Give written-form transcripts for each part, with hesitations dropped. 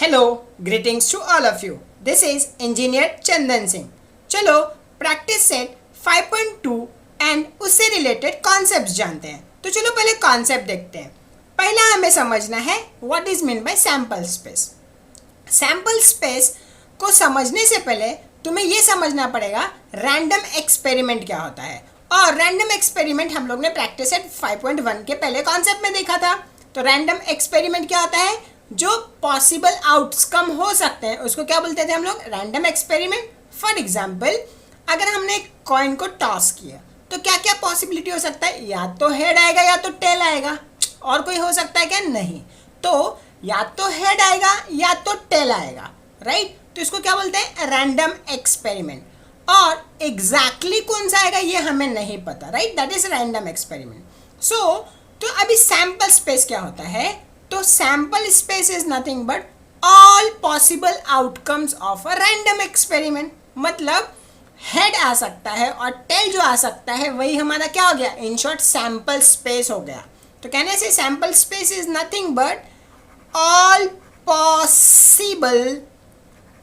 Hello, greetings to all of you. This is Engineer Chandan Singh. चलो practice set 5.2 and उससे related concepts जानते हैं. तो चलो पहले कॉन्सेप्ट देखते हैं. पहला हमें समझना है what is mean by sample space. Sample space को समझने से पहले तुम्हें ये समझना पड़ेगा रैंडम एक्सपेरिमेंट क्या होता है. और रैंडम एक्सपेरिमेंट हम लोग ने प्रैक्टिस सेट 5.1 के पहले कॉन्सेप्ट में देखा था. तो रैंडम एक्सपेरिमेंट क्या होता है? जो पॉसिबल आउटकम हो सकते हैं उसको क्या बोलते थे हम लोग? Random experiment. फॉर एग्जाम्पल, अगर हमने एक कॉइन को टॉस किया तो क्या क्या पॉसिबिलिटी हो सकता है? या तो हेड आएगा या तो टेल आएगा. और कोई हो सकता है क्या? नहीं. तो या तो हेड आएगा या तो टेल आएगा, राइट. तो इसको क्या बोलते हैं? Random experiment. और एग्जैक्टली कौन सा आएगा ये हमें नहीं पता, right. That is random experiment. तो अभी सैम्पल स्पेस क्या होता है? तो sample space is nothing but all possible outcomes of a random experiment. मतलब हेड आ सकता है और टेल जो आ सकता है वही हमारा क्या हो गया? इन शॉर्ट सैम्पल स्पेस हो गया. तो कहने से sample space is nothing but all possible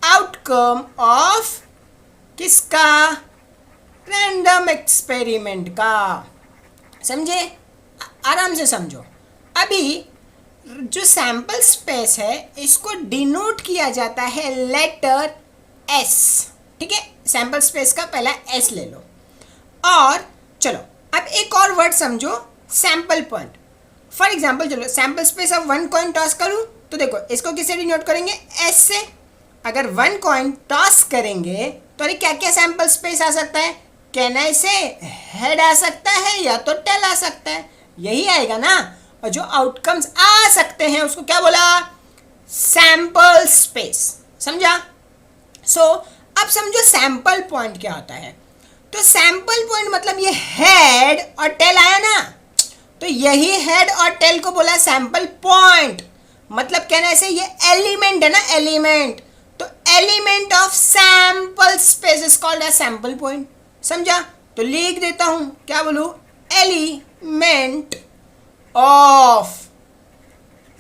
outcome of किसका? रैंडम एक्सपेरिमेंट का. समझे? आराम से समझो. अभी जो सैम्पल स्पेस है इसको डिनोट किया जाता है लेटर एस. ठीक है, सैम्पल स्पेस का पहला एस ले लो. और चलो अब एक और वर्ड समझो, सैम्पल पॉइंट. फॉर एग्जाम्पल चलो sample space of one coin toss करूँ तो देखो इसको किससे डिनोट करेंगे? एस से. अगर वन कॉइन टॉस करेंगे तो अरे क्या क्या सैम्पल स्पेस आ सकता है? कहना से हेड आ सकता है या तो टेल आ सकता है, यही आएगा ना. और जो आउटकम्स आ सकते हैं उसको क्या बोला? Sample space. समझा? अब समझो सैम्पल पॉइंट क्या होता है. तो सैम्पल पॉइंट मतलब ये हेड और टेल आया ना, तो यही हेड और टेल को बोला सैम्पल पॉइंट. मतलब कहना से ये एलिमेंट है ना, एलिमेंट. तो element of sample space is called as sample point. समझा? तो लिख देता हूं, क्या बोलूं? Element of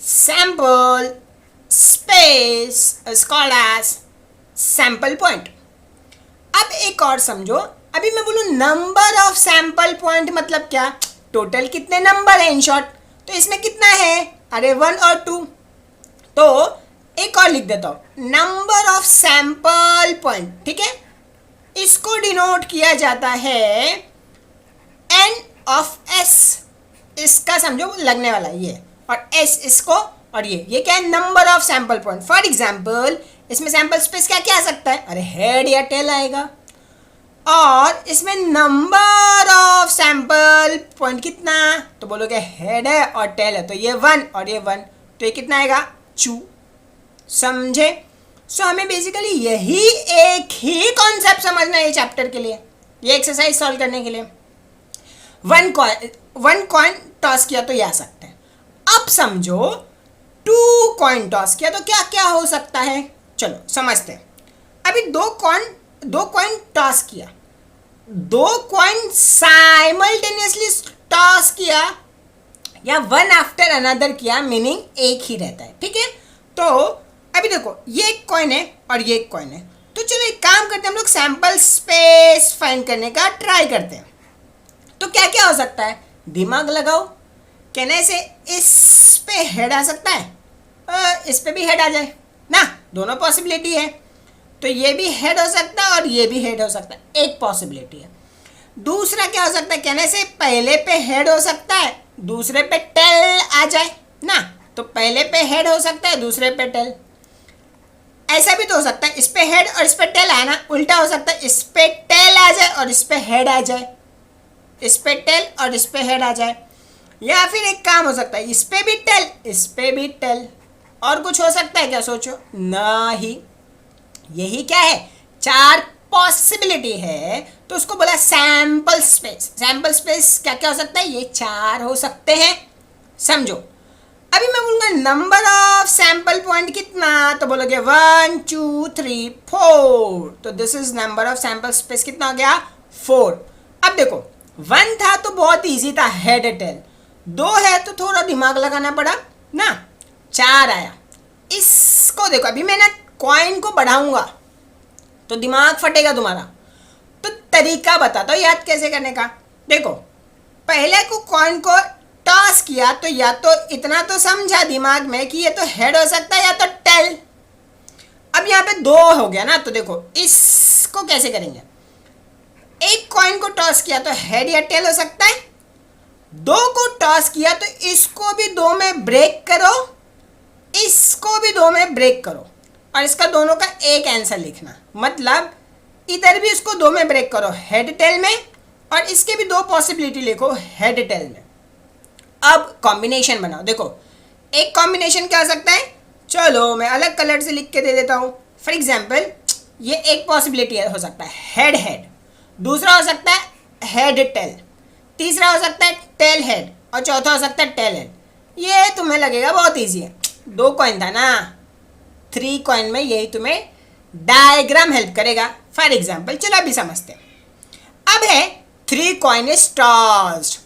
sample space is called as sample point. अब एक और समझो. अभी मैं बोलूँ नंबर ऑफ सैम्पल पॉइंट मतलब क्या? टोटल कितने नंबर है इन शॉर्ट. तो इसमें कितना है? अरे 1 और 2. तो एक और लिख देता हूँ, नंबर ऑफ सैम्पल पॉइंट. ठीक है, इसको डिनोट किया जाता है n ऑफ s. इसका समझो लगने वाला ये, और एस इसको, और ये क्या है? Number of sample point. For example इसमें सैम्पल स्पेस क्या क्या आ सकता है? अरे हेड या टेल आएगा. और इसमें नंबर ऑफ सैम्पल पॉइंट कितना? तो बोलोगे हेड है और टेल है तो ये 1 और ये 1, तो ये कितना आएगा? 2. समझे? हमें बेसिकली यही एक ही कॉन्सेप्ट समझना है ये चैप्टर के लिए, ये एक्सरसाइज सॉल्व करने के लिए. वन कॉइन टॉस किया तो ये आ सकता है. अब समझो 2 कॉइन टॉस किया तो क्या क्या हो सकता है? चलो समझते हैं. अभी दो कॉइन टॉस किया, 2 कॉइन साइमल्टेनियसली टॉस किया या वन आफ्टर अनदर किया, मीनिंग एक ही रहता है. ठीक है, तो अभी देखो ये एक कॉइन है और ये एक कॉइन है. तो चलो एक काम करते हैं, हम लोग सैम्पल स्पेस फाइंड करने का ट्राई करते हैं. तो क्या क्या हो सकता है? दिमाग लगाओ. कहने से इस पे हेड आ सकता है, इस पे भी हेड आ जाए ना, दोनों पॉसिबिलिटी है. तो ये भी हेड हो सकता है और ये भी हेड हो सकता है, एक पॉसिबिलिटी है. दूसरा क्या हो सकता है? कहने से पहले पे हेड हो सकता है, दूसरे पे टेल आ जाए ना. तो पहले पे हेड हो सकता है, दूसरे पे टेल. ऐसा भी तो हो सकता है इस पे हेड और इस पे टेल आए ना. उल्टा हो सकता है इस पे टेल आ जाए और इस पे हेड आ जाए, इस पे टेल और इस पे हेड आ जाए. या फिर एक काम हो सकता है इस पे भी टेल, इस पे भी टेल. और कुछ हो सकता है क्या? सोचो. नहीं, यही क्या है? 4 पॉसिबिलिटी है, तो उसको बोला सैम्पल स्पेस. सैम्पल स्पेस क्या क्या हो सकता है? ये 4 हो सकते हैं. समझो. अभी मैं बोलूँगा नंबर ऑफ सैम्पल पॉइंट कितना, तो बोलोगे 1 2 3 4. तो this is number of sample space. कितना हो गया? 4. अब देखो 1 था तो बहुत इजी था, हेड टेल. 2 है तो थोड़ा दिमाग लगाना पड़ा ना. 4 आया, इसको देखो अभी मैं ना कॉइन को बढ़ाऊंगा तो दिमाग फटेगा तुम्हारा, तो तरीका बताता हूँ याद कैसे करने का। देखो पहले को कॉइन को टॉस किया तो या तो इतना तो समझा दिमाग में कि ये तो हेड हो सकता है या तो टेल। अब यहाँ पे दो हो गया ना, तो देखो इसको कैसे करेंगे, एक कॉइन को टॉस किया तो हेड या टेल हो सकता है, दो को टॉस किया तो इसको भी दो में ब्रेक करो, इसको भी दो में ब्रेक करो और इसका दोनों का एक आंसर लिखना। मतलब इधर भी इसको दो में ब्रेक करो हेड टेल में और इसके भी दो पॉसिबिलिटी लिखो हेड टेल में। अब कॉम्बिनेशन बनाओ। देखो एक कॉम्बिनेशन क्या हो सकता है, चलो मैं अलग कलर से लिख के दे देता हूँ। फॉर एग्जाम्पल ये एक पॉसिबिलिटी हो सकता है हेड हेड, दूसरा हो सकता है हेड टेल, तीसरा हो सकता है टेल हेड और चौथा हो सकता है टेल हेड। ये तुम्हें लगेगा बहुत ईजी है, दो कॉइन था ना, 3 कॉइन में यही तुम्हें डायग्राम हेल्प करेगा। फॉर एग्जाम्पल चलो अभी समझते हैं। अब है 3 कॉइन इज टॉस्ड।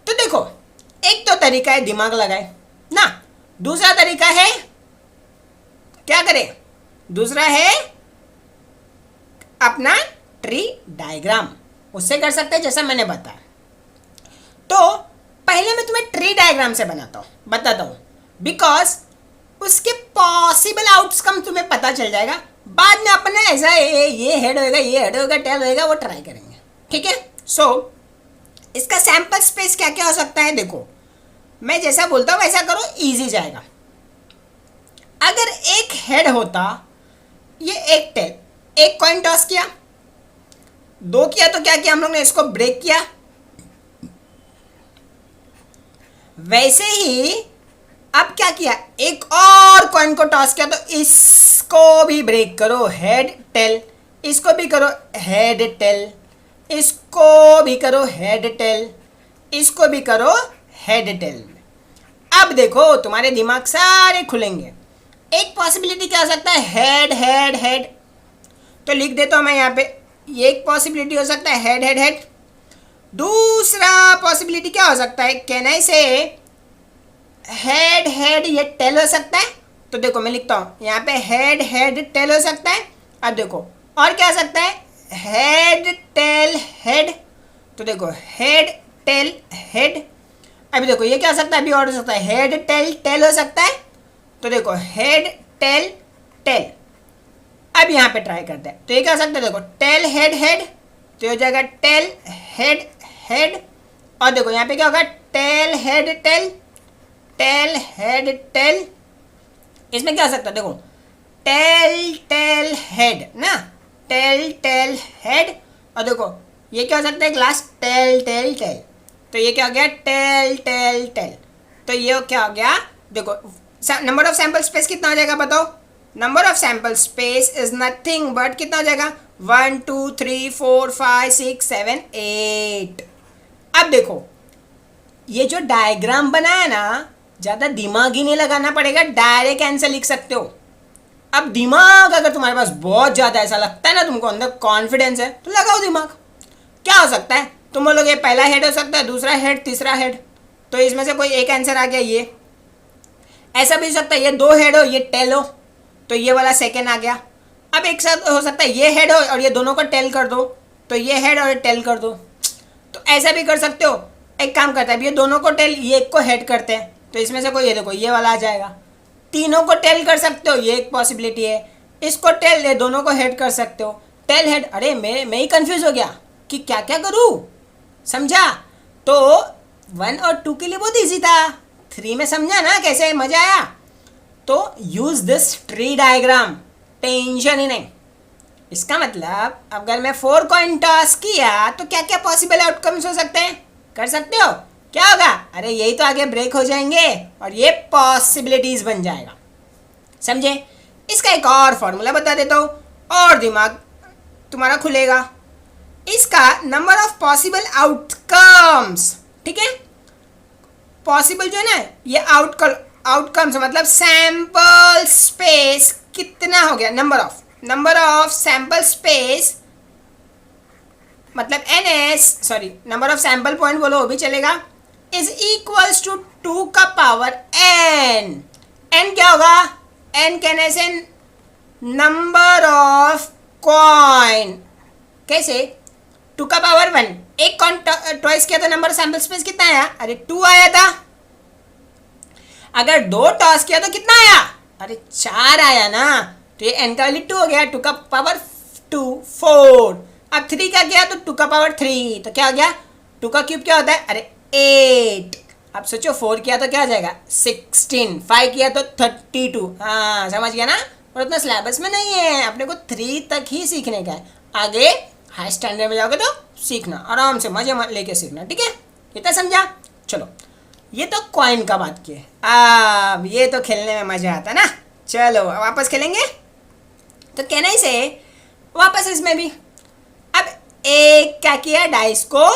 तो देखो एक तो तरीका है दिमाग लगाए ना, दूसरा तरीका है क्या करें, दूसरा है अपना ट्री डायग्राम, उससे कर सकते हैं जैसा मैंने बताया। तो पहले मैं तुम्हें ट्री डायग्राम से बताता हूँ बिकॉज उसके पॉसिबल आउटकम तुम्हें पता चल जाएगा। बाद में अपने ऐसा ये हेड होएगा, ये हेड होएगा, टेल होएगा, वो ट्राई करेंगे। ठीक है, सो इसका सैंपल स्पेस क्या क्या हो सकता है, देखो मैं जैसा बोलता हूँ वैसा करो, इजी जाएगा। अगर एक हेड होता, ये एक टेल, एक कॉइन टॉस किया, दो किया तो क्या किया हम लोग ने, इसको ब्रेक किया। वैसे ही अब क्या किया, एक और कॉइन को टॉस किया तो इसको भी ब्रेक करो हेड टेल, इसको भी करो हेड टेल, इसको भी करो हेड टेल, इसको भी करो हेड टेल। अब देखो तुम्हारे दिमाग सारे खुलेंगे। एक पॉसिबिलिटी क्या हो सकता है, हेड हेड हेड, तो लिख देता हूं मैं यहाँ पे, ये एक पॉसिबिलिटी हो सकता है हेड हेड हेड। दूसरा पॉसिबिलिटी क्या हो सकता है, कैन आई से हेड हेड ये टेल हो सकता है। तो देखो मैं लिखता हूँ यहाँ पे हेड हेड टेल हो सकता है। अब देखो और क्या हो सकता है, हेड टेल हेड, तो देखो हेड टेल हेड। अभी देखो ये क्या हो सकता है, अभी और हो सकता है हेड टेल टेल हो सकता है। तो देखो हेड टेल टेल। अब यहाँ पे ट्राई करते हैं, तो ये क्या हो सकता है, देखो टेल हेड हेड, तो ये हो जाएगा टेल हेड हेड। और देखो यहाँ पे क्या होगा, tail head tail, tail head tail. इसमें क्या हो सकता है, देखो टेल टेल हेड ना, टेल टेल हेड। और देखो ये क्या हो सकता है, ग्लास टेल टेल टेल, तो ये क्या हो गया, टेल टेल टेल। तो ये क्या हो गया, देखो नंबर ऑफ सैंपल स्पेस कितना हो जाएगा बताओ, number of sample space is nothing but कितना हो जाएगा, 1 2 3 4 5 6 7 8। अब देखो ये जो डायग्राम बनाया ना, ज़्यादा दिमाग ही नहीं लगाना पड़ेगा, डायरेक्ट आंसर लिख सकते हो। अब दिमाग अगर तुम्हारे पास बहुत ज़्यादा ऐसा लगता है ना, तुमको अंदर कॉन्फिडेंस है, तो लगाओ दिमाग। क्या हो सकता है, तुम बोलोगे पहला हेड हो सकता है, दूसरा हेड, तीसरा हेड, तो इसमें से कोई एक आंसर आ गया ये। ऐसा भी हो सकता है ये दो हेड हो, ये टेल हो, तो ये वाला सेकेंड आ गया। अब एक साथ हो सकता है ये हेड हो और ये दोनों को टेल कर दो, तो ये हेड और टेल कर दो। तो ऐसा भी कर सकते हो। एक काम करता है, ये दोनों को टेल, ये एक को हेड करते हैं, तो इसमें से कोई ये देखो ये वाला आ जाएगा। तीनों को टेल कर सकते हो, ये एक पॉसिबिलिटी है। इसको टेल, ये दोनों को हेड कर सकते हो, टेल हेड। अरे मैं ही कंफ्यूज हो गया कि क्या क्या करूँ, समझा। तो 1 और 2 के लिए बहुत ईजी था, 3 में समझा ना कैसे, मजा आया। तो use this tree diagram, tension ही नहीं। इसका मतलब अगर मैं 4 कॉइन टॉस किया तो क्या क्या पॉसिबल आउटकम्स हो सकते हैं, कर सकते हो। क्या होगा, अरे यही तो आगे ब्रेक हो जाएंगे और ये पॉसिबिलिटीज बन जाएगा, समझे। इसका एक और फॉर्मूला बता देता हूँ और दिमाग तुम्हारा खुलेगा। इसका नंबर ऑफ पॉसिबल आउटकम्स, ठीक है, पॉसिबल जो है ना ये आउटकम्स मतलब सैंपल स्पेस कितना हो गया, नंबर ऑफ सैंपल स्पेस मतलब नंबर ऑफ सैंपल पॉइंट बोलो वो भी चलेगा, इज इक्वल्स टू 2 का पावर n। n क्या होगा, एन कहने से नंबर ऑफ कॉइन, कैसे, 2 का पावर 1, एक कॉइन टॉइस किया तो नंबर सैंपल स्पेस कितना आया, अरे 2 आया था। अगर 2 टॉस किया तो कितना आया, अरे 4 आया ना, तो ये n का वैल्यू 2 हो गया, 2 का पावर 2 4। अब 3 का किया तो 2 का पावर 3, तो क्या हो गया, 2 का क्यूब क्या होता है, अरे 8। अब सोचो 4 किया तो क्या हो जाएगा 16, 5 किया तो 32। हाँ समझ गया ना, और उतना सिलेबस में नहीं है, अपने को 3 तक ही सीखने का है, आगे हाई स्टैंडर्ड में जाओगे तो सीखना, आराम से मजे लेके सीखना, ठीक है, इतना समझा। चलो ये तो कॉइन का बात किए, अब ये तो खेलने में मजा आता ना। चलो वापस खेलेंगे, तो कहना ही से वापस इसमें भी, अब एक क्या किया, डाइस को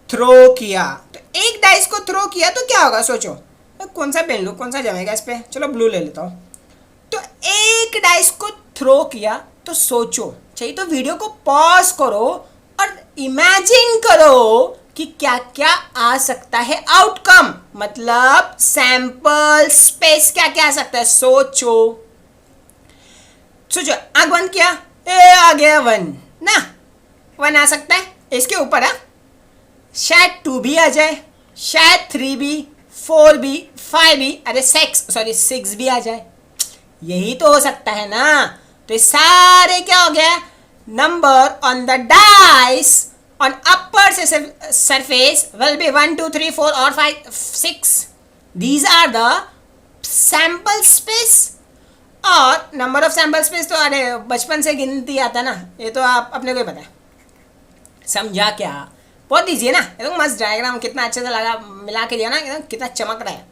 थ्रो किया, तो एक डाइस को थ्रो किया तो क्या होगा, सोचो कौन सा पेन लूँ, कौन सा जमेगा इस पे, चलो ब्लू ले लेता हूँ। तो एक डाइस को थ्रो किया तो सोचो, चाहिए तो वीडियो को पॉज करो और इमेजिन करो कि क्या क्या आ सकता है आउटकम, मतलब सैंपल स्पेस क्या क्या आ सकता है, सोचो सोचो। आंख बंद किया, ए आ गया 1 ना, 1 आ सकता है, इसके ऊपर है शायद 2 भी आ जाए, शायद 3 भी, 4 भी, 5 भी, अरे 6 भी आ जाए, यही तो हो सकता है ना। तो ये सारे क्या हो गया, number on the dice on upper surface will be 1 2 3 4 और 5 6, these are the sample space. और नंबर ऑफ सैंपल स्पेस तो अरे बचपन से गिनती आता ना, ये तो आप अपने को ही पता है, समझा क्या, बहुत ईजी है ना, एकदम मस्त डायग्राम, कितना अच्छे से लगा मिला के दिया ना, एकदम कितना चमक रहा है।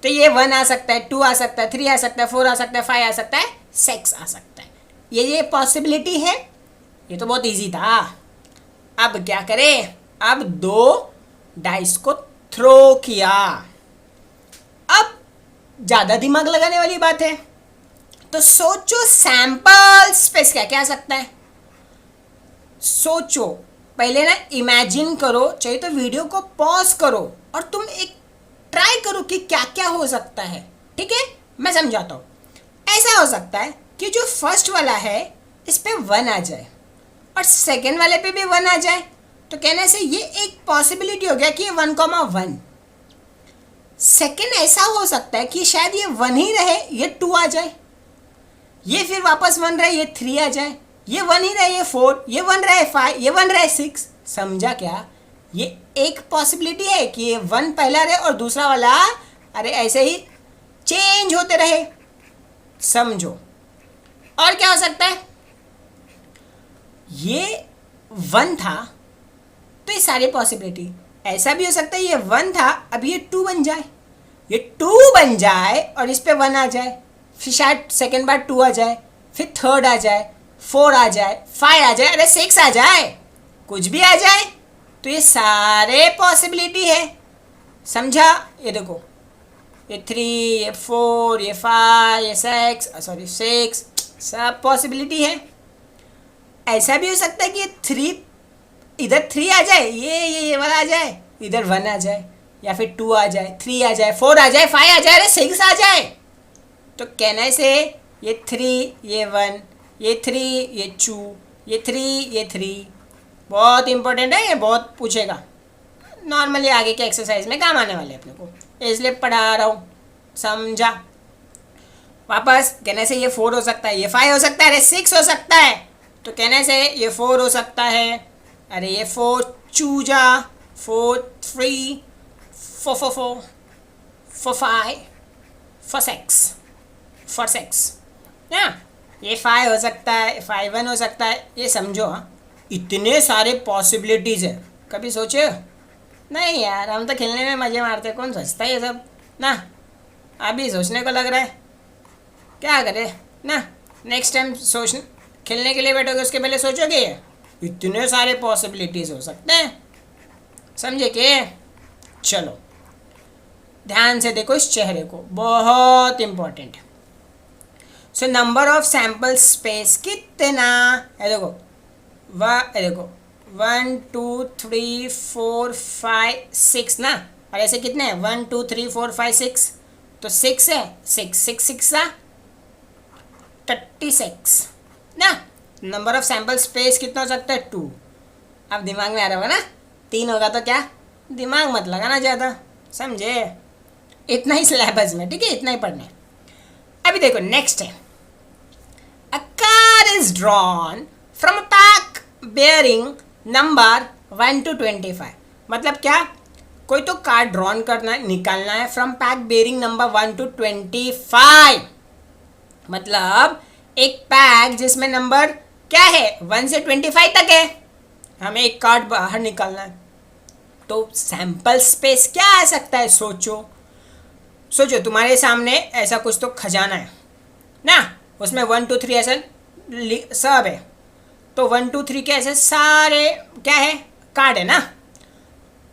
तो ये 1 आ सकता है, 2 आ सकता है, 3 आ सकता है, 4 आ सकता है, 5 आ सकता है, 6 आ सकता है, ये पॉसिबिलिटी है, ये तो बहुत इजी था। अब क्या करें, अब 2 डाइस को थ्रो किया, अब ज़्यादा दिमाग लगाने वाली बात है, तो सोचो सैंपल स्पेस क्या क्या आ सकता है, सोचो पहले ना, इमेजिन करो, चाहिए तो वीडियो को पॉज करो और तुम एक ट्राई करो कि क्या क्या हो सकता है, ठीक है, मैं समझाता हूँ। ऐसा हो सकता है कि जो फर्स्ट वाला है इस पे 1 आ जाए और सेकेंड वाले पे भी 1 आ जाए, तो कहने से ये एक पॉसिबिलिटी हो गया कि ये 1,1। सेकेंड ऐसा हो सकता है कि शायद ये 1 ही रहे, ये 2 आ जाए, ये फिर वापस 1 रहे, ये 3 आ जाए, ये 1 ही रहे, ये 4, ये 1 रहे 5, ये 1 रहे 6, समझा क्या, ये एक पॉसिबिलिटी है कि ये 1 पहला रहे और दूसरा वाला अरे ऐसे ही चेंज होते रहे, समझो। और क्या हो सकता है, ये 1 था तो ये सारी पॉसिबिलिटी, ऐसा भी हो सकता है ये 1 था, अब ये 2 बन जाए, ये 2 बन जाए और इस पे 1 आ जाए, फिर शायद सेकेंड बार 2 आ जाए, फिर थर्ड आ जाए, 4 आ जाए, 5 आ जाए, अरे 6 आ जाए, कुछ भी आ जाए, तो ये सारे पॉसिबिलिटी है, समझा। ये देखो, ये 3, ये 4, ये 5, ये 6 सब पॉसिबिलिटी है। ऐसा भी हो सकता है कि ये 3 इधर 3 आ जाए, ये वाला आ जाए, इधर 1 आ जाए, या फिर 2 आ जाए, 3 आ जाए, 4 आ जाए, 5 आ जाए, अरे 6 आ जाए, तो कहने से ये 3, ये 1, ये 3, ये 2, ये 3, ये 3, बहुत इंपॉर्टेंट है, ये बहुत पूछेगा, नॉर्मली आगे के एक्सरसाइज में काम आने वाले अपने को, इसलिए पढ़ा रहा हूँ, समझा। वापस कहने से ये 4 हो सकता है, ये 5 हो सकता है, अरे 6 हो सकता है, तो कहने से ये 4 हो सकता है, अरे ये 4 चूजा, 4 3 4 4 4 4 5 4 6 ना, ये 5 हो सकता है, 5 1 हो सकता है, ये समझो। हाँ, इतने सारे पॉसिबिलिटीज़ है, कभी सोचे नहीं यार, हम तो खेलने में मज़े मारते, कौन सोचता है ये सब ना, अभी सोचने को लग रहा है, क्या करें ना, नेक्स्ट टाइम सोच खेलने के लिए बैठोगे उसके पहले सोचोगे ये इतने सारे पॉसिबिलिटीज़ हो सकते हैं, समझे के। चलो ध्यान से देखो इस चेहरे को, बहुत इम्पोर्टेंट है। So number of sample space कितना है, देखो देखो 1 2 3 4 5 6 ना, और ऐसे कितने हैं 1 2 3 4 5 6, तो 6 है, 6 6 6 सा 36 ना। नंबर ऑफ सैंपल स्पेस कितना हो सकता है? 2। अब दिमाग में आ रहा होगा ना, 3 होगा तो क्या, दिमाग मत लगाना ज़्यादा, समझे? इतना ही सिलेबस में, ठीक है, इतना ही पढ़ना है। अभी देखो नेक्स्ट है, a car is drawn from a pack bearing number 1 to 25। मतलब क्या, कोई तो कार्ड ड्रॉन करना है, निकालना है from pack bearing number 1 to 25। मतलब एक पैक जिसमें नंबर क्या है, 1 से 25 तक है, हमें एक कार्ड बाहर निकालना है, तो सैंपल स्पेस क्या आ सकता है? सोचो सोचो, तुम्हारे सामने ऐसा कुछ तो खजाना है ना, उसमें 1 2 3 ऐसा सब है, तो 1 2 3 के ऐसे सारे क्या है, कार्ड है ना।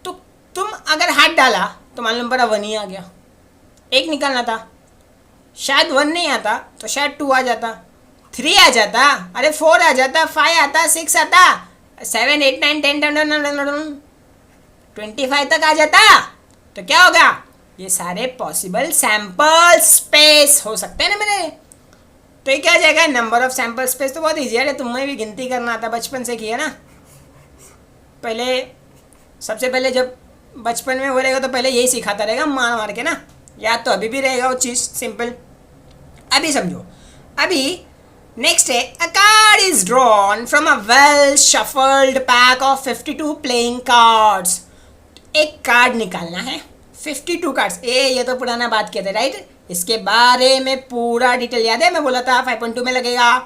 तो तुम अगर हाथ डाला तो मान लो नंबर 1 ही आ गया, एक निकालना था, शायद 1 नहीं आता तो शायद 2 आ जाता, 3 आ जाता, अरे 4 आ जाता, 5 आता, 6 आता, 7 8 9 10 11 25 तक आ जाता। तो क्या होगा, ये सारे पॉसिबल सैंपल स्पेस हो सकते हैं ना मेरे। तो ये क्या आ जाएगा, नंबर ऑफ सैंपल स्पेस। तो बहुत ईजी है, तुम्हें भी गिनती करना आता, बचपन से किया ना। पहले सबसे पहले जब बचपन में वो रहेगा तो पहले यही सिखाता रहेगा, मार मार के ना, याद तो अभी भी रहेगा वो चीज़, सिंपल। अभी समझो, अभी नेक्स्ट है, अ card is drawn from a well shuffled pack of 52 playing cards. एक कार्ड निकालना है, 52 कार्ड्स। ये तो पुराना बात किया था, राइट? इसके बारे में पूरा डिटेल याद है, मैं बोला था 5.2 में लगेगा,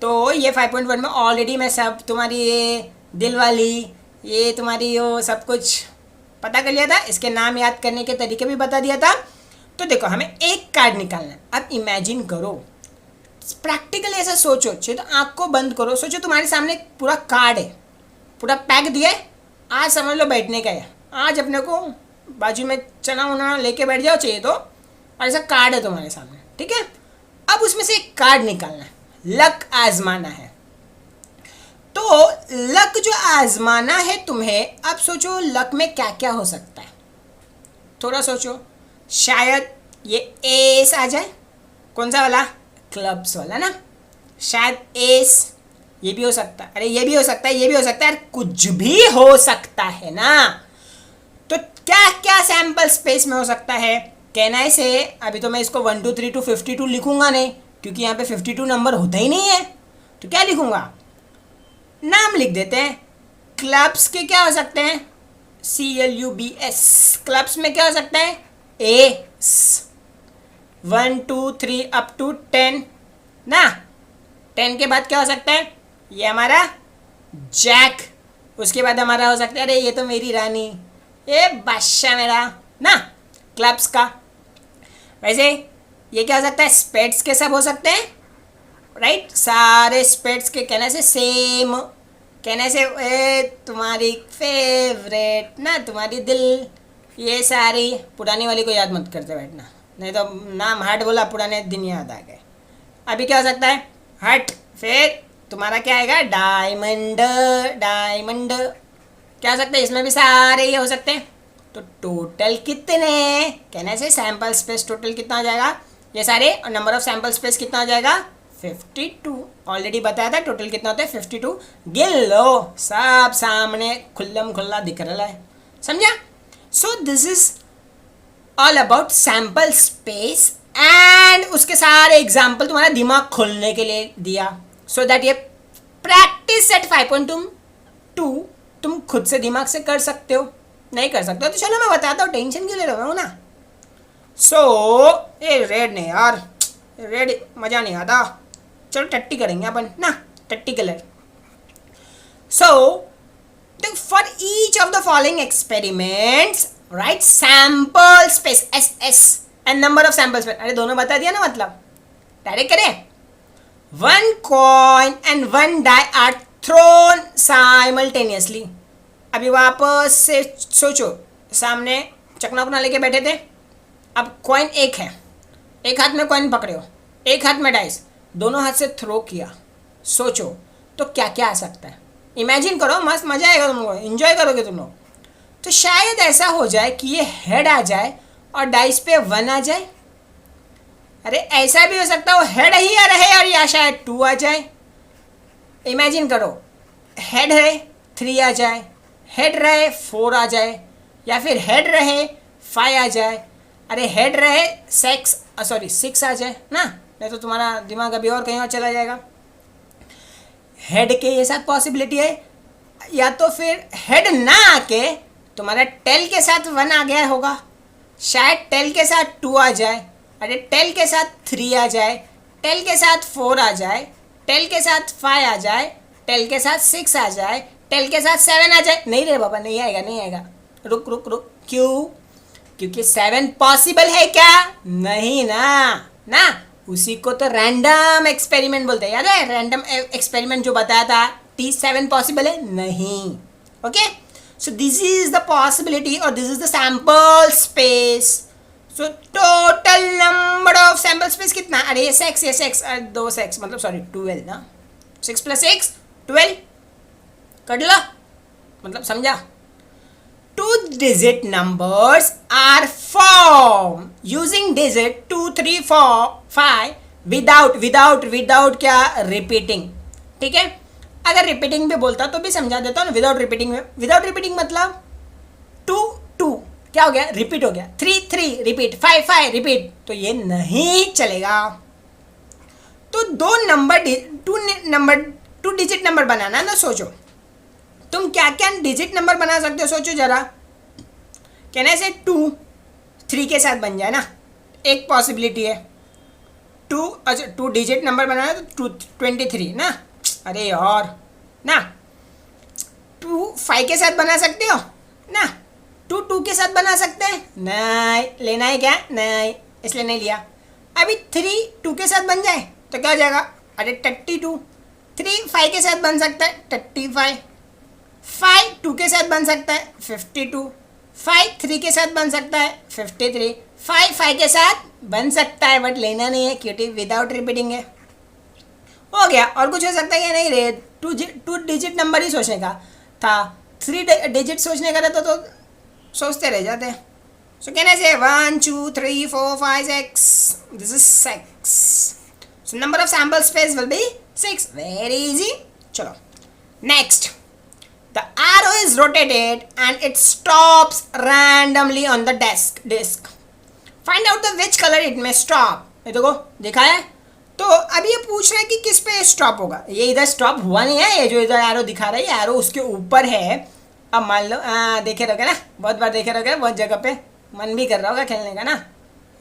तो ये 5.1 में ऑलरेडी मैं सब तुम्हारी ये दिल वाली, ये तुम्हारी वो सब कुछ पता कर लिया था, इसके नाम याद करने के तरीके भी बता दिया था। तो देखो हमें एक कार्ड निकालना है। अब इमेजिन करो, प्रैक्टिकली ऐसा सोचो, चाहिए तो आँख को बंद करो, सोचो तुम्हारे सामने पूरा कार्ड है, पूरा पैक दिया है, आज समझ लो बैठने का है, आज अपने को बाजू में चना उना लेके बैठ जाओ चाहिए तो, और ऐसा कार्ड है तुम्हारे सामने, ठीक है। अब उसमें से एक कार्ड निकालना है, लक आजमाना है। तो लक जो आजमाना है तुम्हें, अब सोचो लक में क्या क्या हो सकता है, थोड़ा सोचो। शायद ये एस आ जाए, कौन सा वाला, क्लब्स वाला ना, शायद एस, ये भी हो सकता है, अरे ये भी हो सकता है, ये भी हो सकता है, कुछ भी हो सकता है ना। तो क्या क्या सैंपल स्पेस में हो सकता है, कहना से अभी तो मैं इसको 1 2 3 to 52 लिखूंगा नहीं, क्योंकि यहाँ पे 52 नंबर होता ही नहीं है, तो क्या लिखूंगा, नाम लिख देते हैं। क्लब्स के क्या हो सकते हैं, CLUBS, क्लब्स में क्या हो सकता है, ए 1 2 3 अप टू 10 ना। 10 के बाद क्या हो सकता है, ये हमारा जैक, उसके बाद हमारा हो सकता है, अरे ये तो मेरी रानी, ये बादशाह मेरा ना, क्लब्स का। वैसे ये क्या हो सकता है, स्पेड्स के सब हो सकते हैं, राइट, सारे स्पेड्स के कहने से सेम, कहने से ए तुम्हारी फेवरेट ना, तुम्हारी दिल, ये सारी पुरानी वाली को याद मत करते बैठना, नहीं तो नाम हट बोला पुराने दिन याद आ गए। अभी क्या हो सकता है, हट, फिर तुम्हारा क्या आएगा, डायमंड, डायमंड क्या हो सकता है, इसमें भी सारे ये हो सकते हैं। तो टोटल कितने, कहने से सैंपल स्पेस टोटल कितना आ जाएगा, ये सारे, और नंबर ऑफ सैंपल स्पेस कितना आ जाएगा, 52। ऑलरेडी बताया था टोटल कितना होता है, 52। गिन लो, सब सामने खुल्लम खुल्ला दिख रहा है, समझा। सो this is all about sample space, and उसके सारे एग्जाम्पल तुम्हारा दिमाग खोलने के लिए दिया, सो दैट ये प्रैक्टिस सेट 5.2 तुम खुद से दिमाग से कर सकते हो। नहीं कर सकते हो तो चलो मैं बताता हूँ, टेंशन क्यों ले रहा हूँ ना। सो ये रेड नहीं यार, रेड मज़ा नहीं आता, चलो टट्टी करेंगे अपन ना, टट्टी colour. So for each of the following experiments right sample space SS and number of sample space, अरे दोनों बता दिया ना, मतलब डायरेक्ट करें। 1 coin and 1 die are thrown simultaneously। अभी वापस से सोचो, सामने चकना उकना लेके बैठे थे, अब कॉइन एक है, एक हाथ में कॉइन पकड़े हो, एक हाथ में डाइस, दोनों हाथ से थ्रो किया, सोचो तो क्या क्या आ सकता है, इमेजिन करो, मस्त मजा आएगा, तुम लोग इन्जॉय करोगे तुम लोग। तो शायद ऐसा हो जाए कि ये हेड आ जाए और डाइस पे 1 आ जाए, अरे ऐसा भी हो सकता है वो हेड ही आ रहे और या शायद 2 आ जाए। इमेजिन करो, हेड है 3 आ जाए, हेड रहे 4 आ जाए, या फिर हेड रहे 5 आ जाए, अरे हेड रहे 6 आ जाए ना, नहीं तो तुम्हारा दिमाग अभी और कहीं और चला जाएगा। हेड के ये साथ पॉसिबिलिटी है, या तो फिर हेड ना आके तुम्हारा टेल के साथ 1 आ गया होगा, शायद टेल के साथ 2 आ जाए, अरे टेल के साथ 3 आ जाए, टेल के साथ 4 आ जाए, टेल के साथ 5 आ जाए, टेल के साथ 6 आ जाए, टेल के साथ 7 आ जाए। नहीं रे बाबा, नहीं आएगा, नहीं आएगा, रुक रुक रुक, क्यों? क्योंकि 7 पॉसिबल है क्या? नहीं ना, ना, उसी को तो रैंडम एक्सपेरिमेंट बोलते हैं, याद है रैंडम एक्सपेरिमेंट जो बताया था, T7 पॉसिबल है नहीं। Okay, so this is the possibility और this is the sample space. So total number of sample space कितना? अरे ये 6 2 6 मतलब सॉरी 12 ना, 6 + 6 12 कर लो, मतलब समझा। 2-digit numbers are formed using digit 2 3 4 5 without क्या? रिपीटिंग। ठीक है, अगर रिपीटिंग भी बोलता तो भी समझा देता हूँ ना। विदाउट रिपीटिंग मतलब 2 2 क्या हो गया? रिपीट हो गया। 3 3 रिपीट, 5 5 रिपीट, तो ये नहीं चलेगा। तो टू डिजिट नंबर बनाना ना, सोचो तुम क्या क्या डिजिट नंबर बना सकते हो, सोचो जरा। कहने से 2 3 के साथ बन जाए ना, एक पॉसिबिलिटी है। 2 अच्छा 2 डिजिट नंबर बनाना है तो 23 ना, अरे और ना 2 5 के साथ बना सकते हो ना, 2 2 के साथ बना सकते हैं, नहीं लेना है क्या? नहीं, इसलिए नहीं लिया। अभी 3 2 के साथ बन जाए तो क्या हो जाएगा? अरे 32। 3 5 के साथ बन सकता है 35, 5 2 के साथ बन सकता है 52, 5 3 के साथ बन सकता है 53, 5 5 के साथ बन सकता है बट लेना नहीं है क्योंकि विदाउट रिपीटिंग है। हो गया। और कुछ हो सकता है या नहीं रे? 2 डिजिट नंबर ही सोचने का था, 3 डिजिट सोचने का रहता तो सोचते रह जाते। सो कहने से 1 2 3 4 5 6, this is 6। So number of sample space will be 6। Very easy. चलो next, the arrow is rotated and it stops randomly on the disk. Find out the which color it may stop. ये देखो देखा है, तो अब ये पूछ रहा है कि किस पे स्टॉप होगा। ये इधर स्टॉप हुआ नहीं है, ये जो इधर एरो दिखा रहा है ये एरो उसके ऊपर है। अब मान लो देखे रहोगे ना, बहुत बार देखे रहोगे, बहुत जगह पे मन भी कर रहा होगा खेलने का ना।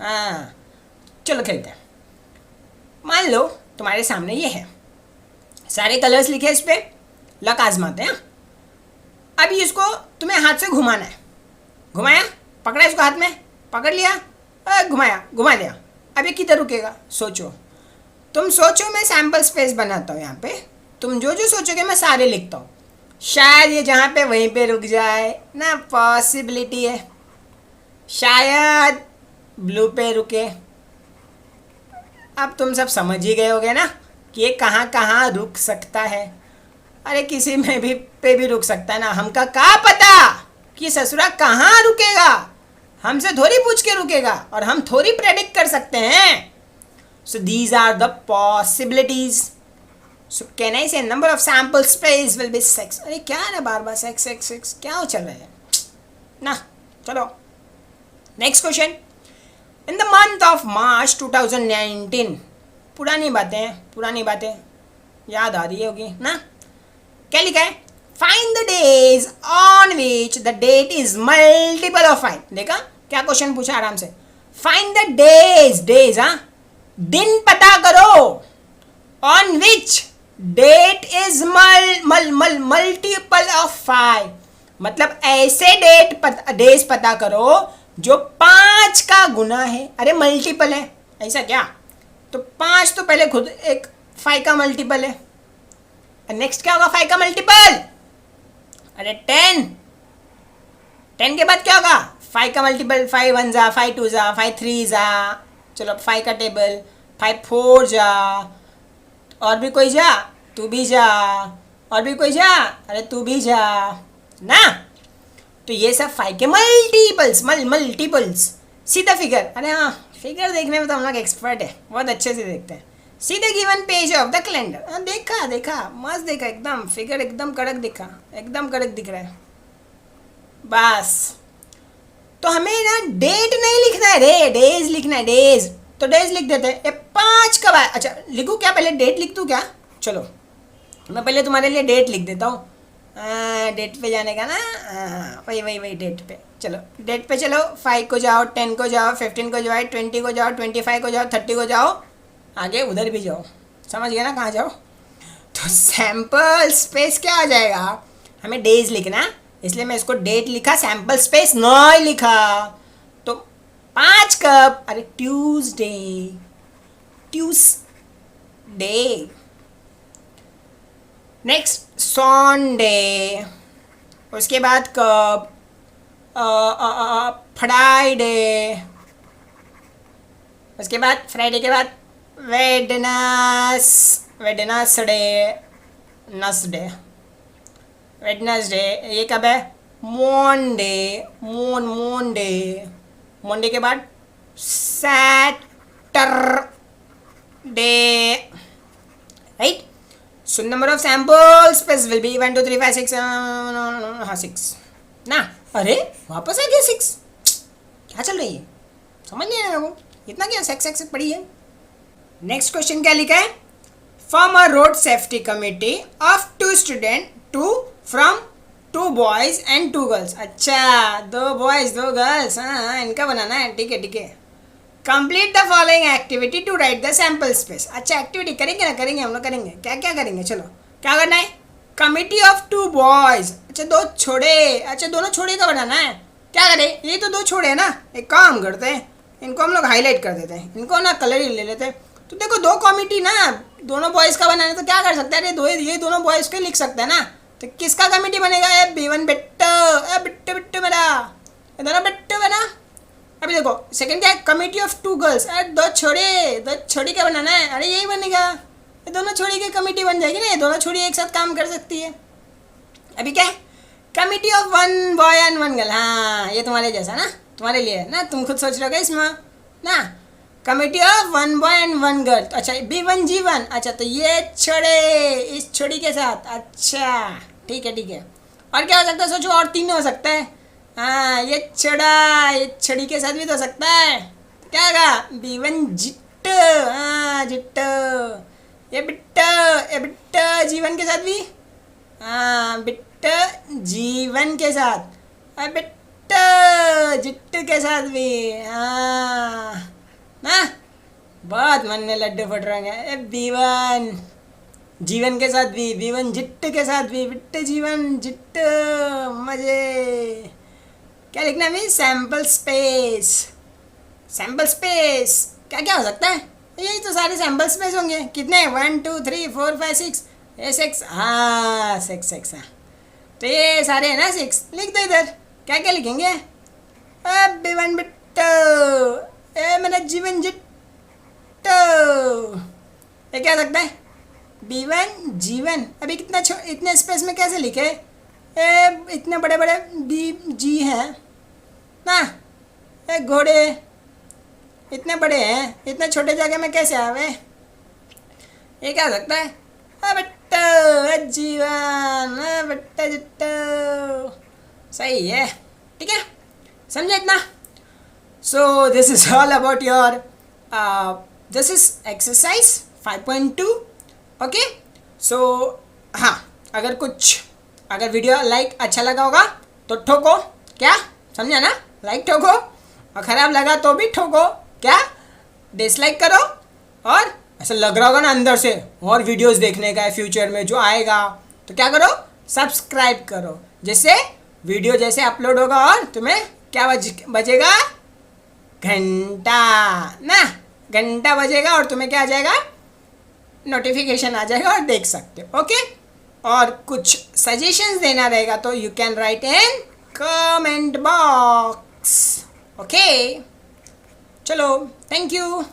हाँ चलो खेलते हैं। मान लो तुम्हारे सामने ये है, सारे कलर्स लिखे इस पे, लक आजमाते हैं। अभी इसको तुम्हें हाथ से घुमाना है, घुमाया, पकड़ा इसको हाथ में, पकड़ लिया, घुमाया, घुमा लिया। अब ये किधर रुकेगा? सोचो, तुम सोचो, मैं सैम्पल स्पेस बनाता हूँ यहाँ पे, तुम जो जो सोचोगे मैं सारे लिखता हूँ। शायद ये जहाँ पे वहीं पे रुक जाए ना, पॉसिबिलिटी है। शायद ब्लू पे रुके। अब तुम सब समझ ही गए होगे ना कि ये कहाँ कहाँ रुक सकता है। अरे किसी में भी पे भी रुक सकता है ना, हमका क्या पता कि ससुरा कहाँ रुकेगा, हमसे थोड़ी पूछ के रुकेगा और हम थोड़ी प्रेडिक्ट कर सकते हैं। So these are the possibilities. So can I say number of sample space will be 6। अरे क्या है ना बार बार 6 6 6 क्या हो चल रहा है ना। चलो next question. In the month of March 2019, पुरानी बातें याद आ रही होगी ना। क्या लिखा है? Find the days on which the date is multiple of 5। देखा क्या क्वेश्चन पूछा आराम से। फाइंड द डेज हाँ, दिन पता करो, on which date is multiple of 5, मतलब ऐसे डेज पता करो जो 5 का गुना है। अरे मल्टीपल है ऐसा क्या? तो 5 तो पहले खुद एक 5 का मल्टीपल है। नेक्स्ट क्या होगा 5 का मल्टीपल? अरे 10 के बाद क्या होगा? 5 का मल्टीपल 5 1 जा, 5 2 जा, 5 3 जा, चलो 5 का टेबल 5 4 जा, और भी कोई जा, तू भी जा, और भी कोई जा, अरे तू भी जा ना। तो ये सब 5 के मल्टीपल्स, मल्टीपल्स। सीधा फिगर, अरे हाँ फिगर देखने में तो हम लोग एक्सपर्ट है, बहुत अच्छे से देखते हैं। See the given page of the calendar. देखा देखा, मस्त देखा, एकदम फिगर एकदम कड़क दिखा, एकदम कड़क दिख रहा है। बस तो हमें ना डेट नहीं लिखना है रे, डेज लिखना है, डेज। तो डेज लिख देते हैं। ये 5 कब आया? अच्छा लिखूँ क्या, पहले डेट लिख दूँ क्या? चलो मैं पहले तुम्हारे लिए डेट लिख देता हूँ। डेट पे जाने का ना, वही वही वही डेट पे। चलो डेट पे चलो, 5 को जाओ, 10 को जाओ, 15 को जाओ, 20 को जाओ, 25 को जाओ, 30 को जाओ, आगे उधर भी जाओ। समझ गए ना कहाँ जाओ? तो सैम्पल स्पेस क्या आ जाएगा? हमें डेज लिखना, इसलिए मैं इसको डेट लिखा, सैम्पल स्पेस नहीं लिखा। तो 5 कब? अरे ट्यूसडे, ट्यूसडे। नेक्स्ट संडे, उसके बाद कब? फ्राइडे, उसके बाद फ्राइडे के बाद वेडनेसडे, वेडनेसडे। ये कब है? मंडे, मंडे के बाद Saturday, right? So number of sample space will be 1 2 3 5 6 हाँ 6 ना। अरे वापस आ गया 6, क्या चल रही है? समझ नहीं आया वो, इतना क्या सेक्स पड़ी है। नेक्स्ट क्वेश्चन क्या लिखा है? Form a road safety committee of 2 student, 2 from 2 boys and 2 girls. अच्छा 2 बॉयज 2 गर्ल्स, हाँ इनका बनाना है, ठीक है ठीक है। Complete the following activity to write the sample space. अच्छा एक्टिविटी करेंगे ना, करेंगे हम लोग, करेंगे। क्या क्या करेंगे? चलो क्या करना है? कमिटी ऑफ 2 बॉयज, अच्छा 2 छोड़े, अच्छा दोनों छोड़े का बनाना है। क्या करें? ये तो 2 छोड़े है ना, एक काम करते हैं, इनको हम लोग हाईलाइट कर देते हैं, इनको ना कलर ही ले लेते हैं। तो देखो 2 कमिटी ना, दोनों बॉयज़ का बनाना है, तो क्या कर सकते हैं? अरे ये दोनों बॉयज़ के लिख सकते हैं ना। तो किसका कमिटी बनेगा? B1 बिट्टू, बिट्टू मेरा, ये दोनों बिट्टू बना। अभी देखो सेकंड क्या है? कमिटी ऑफ 2 गर्ल्स, अरे 2 छोड़ी का बनाना है। अरे यही बनेगा, ये दोनों छोड़ी की कमिटी बन जाएगी ना, ये दोनों छोड़ी एक साथ काम कर सकती है। अभी क्या है? Committee of 1 boy and 1 girl. हाँ ये तुम्हारे जैसा ना, तुम्हारे लिए ना, तुम खुद सोच रहे हो इसमें ना। Committee of 1 boy and 1 girl, अच्छा B1 G1, अच्छा तो ये छोड़े इस छोड़ी के साथ। अच्छा ठीक है ठीक है। और क्या हो सकता है? सोचो और 3 हो सकता है। हाँ ये छड़ी के साथ भी तो हो सकता है। क्या होगा? B1 जिट्ट, हाँ जिट्ट। ये बिट्ट जीवन के साथ भी, हाँ बिट्ट जीवन के साथ, बिट्ट जिट्ट के साथ भी, हाँ ना। बहुत मन में लड्डू फट रहे हैं। B1 जीवन के साथ भी, B1 जिट्ट के साथ भी, बिट्ट जीवन जिट्ट, मजे। क्या लिखना है? सैम्पल स्पेस, सैम्पल स्पेस क्या क्या हो सकता है? यही तो सारे सैम्पल स्पेस होंगे। कितने? 1 2 3 4 5 6, ये 6, हाँ 6 हाँ। तो ये सारे है ना 6, लिख दो इधर। क्या क्या लिखेंगे? B1 बिट्टो, मेरा जीवन जिट्टो। ये क्या हो सकता है? B1 जीवन। अभी कितना इतने स्पेस में कैसे लिखे? इतने बड़े बड़े BG हैं ना, एक घोड़े इतने बड़े हैं, इतने छोटे जगह में कैसे आवे? ये क्या हो सकता है? बट्टा जीवन, बट्टा जिट्टो, सही है, ठीक है, समझे इतना? सो this is all about your this is exercise 5.2। Okay so हाँ, अगर वीडियो लाइक अच्छा लगा होगा तो ठोको, क्या समझा ना? लाइक ठोको, और ख़राब लगा तो भी ठोको, क्या डिसलाइक करो। और ऐसा लग रहा होगा ना अंदर से और वीडियोस देखने का है फ्यूचर में जो आएगा, तो क्या करो? सब्सक्राइब करो, जिससे वीडियो जैसे अपलोड होगा और तुम्हें क्या बजेगा? घंटा ना, घंटा बजेगा और तुम्हें क्या आ जाएगा? नोटिफिकेशन आ जाएगा और देख सकते हो। ओके, और कुछ सजेशंस देना रहेगा तो you can write in comment box. Okay चलो, थैंक यू।